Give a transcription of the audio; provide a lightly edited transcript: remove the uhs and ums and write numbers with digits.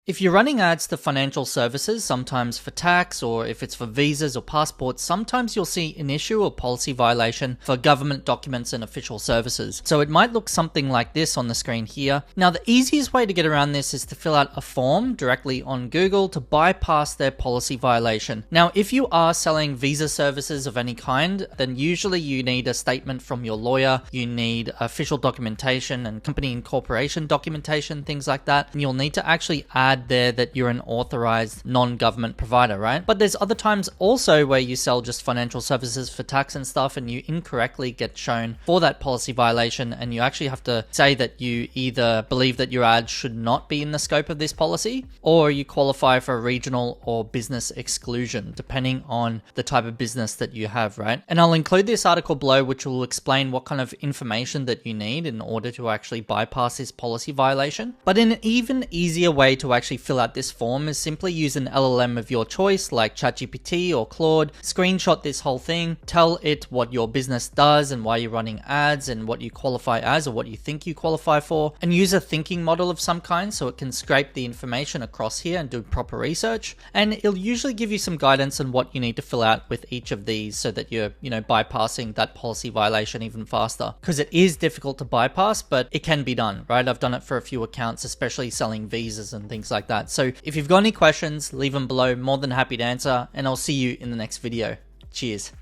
If you're running ads to financial services, sometimes for tax, or if it's for visas or passports, sometimes you'll see an issue or policy violation for government documents and official services. So it might look something like this on the screen here. Now, the easiest way to get around this is to fill out a form directly on Google to bypass their policy violation. Now, if you are selling visa services of any kind, then usually you need a statement from your lawyer, you need official documentation and company and corporation documentation, things like that. And you'll need to actually add there that you're an authorized non-government provider, right? But there's other times also where you sell just financial services for tax and stuff and you incorrectly get shown for that policy violation, and you actually have to say that you either believe that your ad should not be in the scope of this policy, or you qualify for a regional or business exclusion, depending on the type of business that you have, right? And I'll include this article below which will explain what kind of information that you need in order to actually bypass this policy violation. But in an even easier way to actually fill out this form is simply use an LLM of your choice like ChatGPT or Claude, screenshot this whole thing, tell it what your business does and why you're running ads and what you qualify as or what you think you qualify for, and use a thinking model of some kind so it can scrape the information across here and do proper research. And it'll usually give you some guidance on what you need to fill out with each of these so that you're, bypassing that policy violation even faster. Because it is difficult to bypass, but it can be done, right? I've done it for a few accounts, especially selling visas and things like that. So if you've got any questions, leave them below. More than happy to answer, and I'll see you in the next video. Cheers.